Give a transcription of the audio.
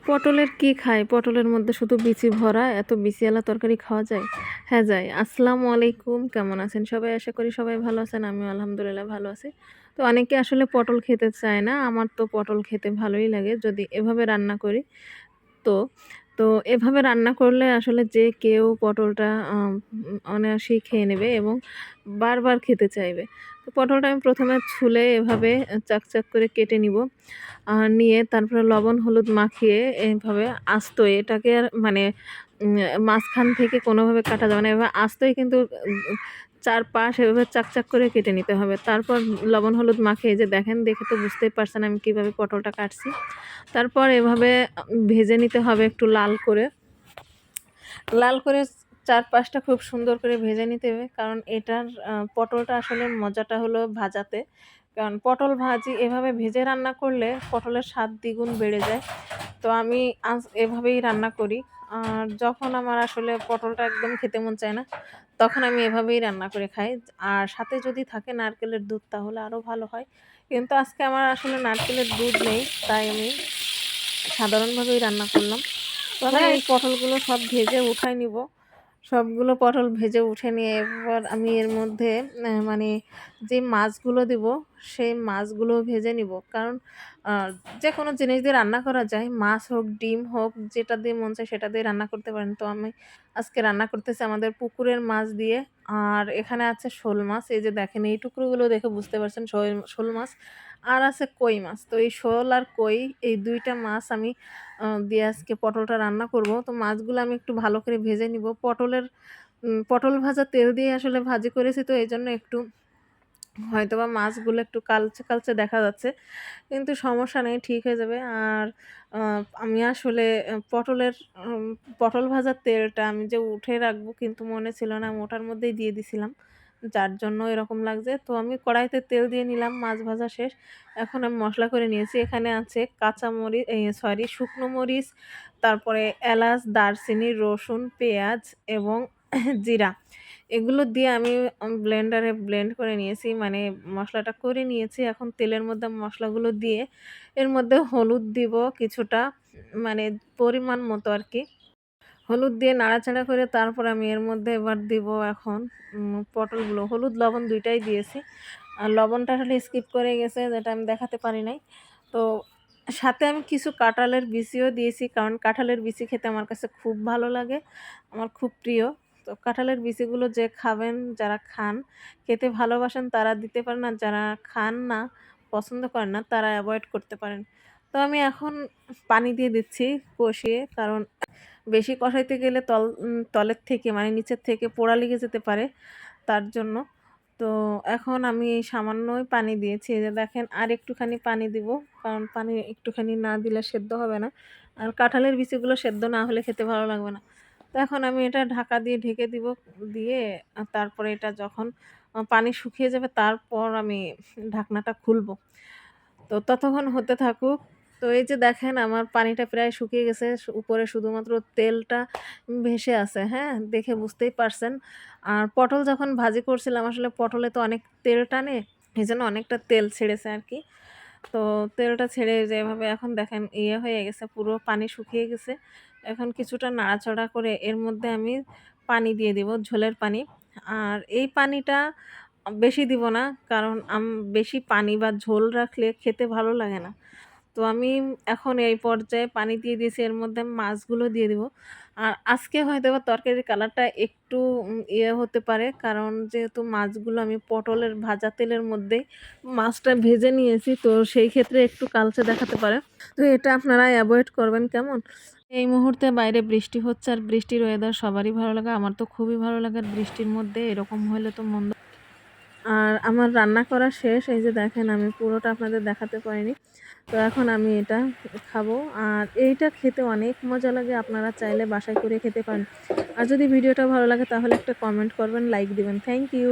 পটলের কি খাই? পটলের মধ্যে শুধু বিচি ভরা, এত বিচিওয়ালা তরকারি খাওয়া যায়? হ্যাঁ, যায়। আসসালামু আলাইকুম, কেমন আছেন সবাই? আশা করি সবাই ভালো আছেন। আমিও আলহামদুলিল্লাহ ভালো আছি। তো অনেকে আসলে পটল খেতে চায় না। আমার তো পটল খেতে ভালোই লাগে যদি এভাবে রান্না করি। তো তো এভাবে রান্না করলে আসলে যে কেউ পটলটা অনায়াসেই খেয়ে নেবে এবং বারবার খেতে চাইবে। তো পটলটা আমি ১ম এ ছুলে এভাবে চাক করে কেটে নিব। নিয়ে তারপরে লবণ হলুদ মাখিয়ে এভাবে আস্তই এটাকে আর মানে উম মাঝখান থেকে কোনোভাবে কাটা যাবে না। এভাবে আস্তই কিন্তু চারপাশ এভাবে চাক করে কেটে নিতে হবে। তারপর লবণ হলুদ মাখিয়ে এই যে দেখেন, দেখে তো বুঝতেই পারছেন আমি কিভাবে পটলটা কাটছি। তারপর এভাবে ভেজে নিতে হবে একটু লাল করে। লাল করে চারপাশটা খুব সুন্দর করে ভেজে নিতে হবে। কারণ এটার পটলটা আসলে মজাটা হলো ভাজাতে। কারণ পটল ভাজি এভাবে ভেজে রান্না করলে পটলের স্বাদ দ্বিগুণ বেড়ে যায়। তো আমি এভাবেই রান্না করি। আর যখন আমার আসলে পটলটা একদম খেতে মন চায় না, তখন আমি এভাবেই রান্না করে খাই। আর সাথে যদি থাকে নারকেলের দুধ তাহলে আরও ভালো হয়। কিন্তু আজকে আমার আসলে নারকেলের দুধ নেই, তাই আমি সাধারণভাবেই রান্না করলাম। তো আমি এই পটলগুলো সব ভেজে উঠায় নিব। সবগুলো পটল ভেজে উঠে নিয়ে এবার আমি এর মধ্যে মানে যে মাছগুলো দিব, সেই মাছগুলো ভেজে নিব। কারণ আ যেকোনো জিনিস দিয়ে রান্না করা যায়। মাছ হোক, ডিম হোক, যেটা দিয়ে মন চায় সেটা দিয়ে রান্না করতে পারেন। তো আমি আজকে রান্না করতেছি আমাদের পুকুরের মাছ দিয়ে। আর এখানে আছে শোল মাছ। এই যে দেখেন, এই টুকরোগুলো দেখে বুঝতে পারছেন শোল মাছ। আর আছে কই মাছ। তো এই শোল আর কই, এই ২ টা মাছ আমি দিয়ে আজকে পটলটা রান্না করব। তো মাছগুলো আমি একটু ভালো করে ভেজে নিব। পটল ভাজা তেল দিয়ে আসলে ভাজি করেছি, তো এজন্য একটু হয়তোবা মাছগুলো একটু কালচে দেখা যাচ্ছে। কিন্তু সমস্যা নেই, ঠিক হয়ে যাবে। আর আ আমি আসলে উম পটল ভাজার তেলটা আমি যে উঠে রাখবো কিন্তু মনে ছিল না, আমি ওটার মধ্যেই দিয়ে দিছিলাম। যার জন্য এরকম লাগছে। তো আমি কড়াইতে তেল দিয়ে নিলাম, মাছ ভাজা শেষ। এখন আমি মসলা করে নিয়েছি। এখানে আছে শুকনো মরিচ, তারপরে এলাচ, দারচিনি, রসুন, পেঁয়াজ এবং জিরা। এগুলো দিয়ে আমি ব্লেন্ডারে ব্লেন্ড করে নিয়েছি। মানে মসলাটা করে নিয়েছি। এখন তেলের মধ্যে মসলাগুলো দিয়ে এর মধ্যে হলুদ দিব কিছুটা, মানে পরিমাণ মতো আরকি। হলুদ দিয়ে নাড়াচাড়া করে তারপর আমি এর মধ্যে এবার দিব এখন পটলগুলো। হলুদ, লবণ ২ টাই দিয়েছি। আর লবণটা আসলে স্কিপ করে গেছে, যেটা আমি দেখাতে পারি নাই। তো সাথে আমি কিছু কাঁঠালের বিচিও দিয়েছি। কারণ কাঁঠালের বিচি খেতে আমার কাছে খুব ভালো লাগে। আমার খুব প্রিয়। তো কাঁঠালের বিচিগুলো যে খাবেন, যারা খান, খেতে ভালোবাসেন তারা দিতে পারেন। আর যারা খান না, পছন্দ করেন না, তারা এভয়েড করতে পারেন। তো আমি এখন পানি দিয়ে দিচ্ছি কষিয়ে। কারণ বেশি কষাইতে গেলে তলের থেকে মানে নিচের থেকে পোড়া লেগে যেতে পারে, তার জন্য। তো এখন আমি এই সামান্যই পানি দিয়েছি। এই যে দেখেন, আর একটুখানি পানি দিব। কারণ পানি একটুখানি না দিলে সেদ্ধ হবে না। আর কাঁঠালের বিচিগুলো সেদ্ধ না হলে খেতে ভালো লাগবে না। তো এখন আমি এটা ঢাকা দিয়ে ঢেকে দিব। দিয়ে তারপরে এটা যখন পানি শুকিয়ে যাবে তারপর আমি ঢাকনাটা খুলব। তো ততক্ষণ হতে থাকুক। তো এই যে দেখেন, আমার পানিটা প্রায় শুকিয়ে গেছে। উপরে শুধুমাত্র তেলটা ভেসে আছে, হ্যাঁ? দেখে বুঝতেই পারছেন। আর পটল যখন ভাজি করছিলাম আসলে পটলে তো অনেক তেল টানে। এজন্য অনেকটা তেল ছেড়েছে আরকি। তো তেলটা ছেড়ে যে এভাবে এখন দেখেন হয়ে গেছে, পুরো পানি শুকিয়ে গেছে। এখন কিছুটা নাড়াচাড়া করে এর মধ্যে আমি পানি দিয়ে দিব, ঝোলের পানি। আর এই পানিটা বেশি দিব না, কারণ বেশি পানি বা ঝোল রাখলে খেতে ভালো লাগে না। তো আমি এখন এই পর্যায়ে পানি দিয়ে দিয়েছি, এর মধ্যে মাছগুলো দিয়ে দিব। আর আজকে হয়তোবা তরকারির কালারটা একটু হতে পারে, কারণ যেহেতু মাছগুলো আমি পটলের ভাজা তেলের মধ্যেই মাছটা ভেজে নিয়েছি, তো সেই ক্ষেত্রে একটু কালচে দেখাতে পারে। তো এটা আপনারা এভয়েড করবেন, কেমন? এই মুহূর্তে বাইরে বৃষ্টি হচ্ছে, আর বৃষ্টির ওয়েদার সবারই ভালো লাগে। আমার তো খুবই ভালো লাগে। আর বৃষ্টির মধ্যে এরকম হলে তো মন্দ। আর আমার রান্না করা শেষ। এই যে দেখেন, আমি পুরোটা আপনাদের দেখাতে পারিনি। তো এখন আমি এটা খাবো। আর এইটা খেতে অনেক মজা লাগে। আপনারা চাইলে বাসায় করে খেতে পারেন। আর যদি ভিডিওটা ভালো লাগে তাহলে একটা কমেন্ট করবেন, লাইক দিবেন। Thank you.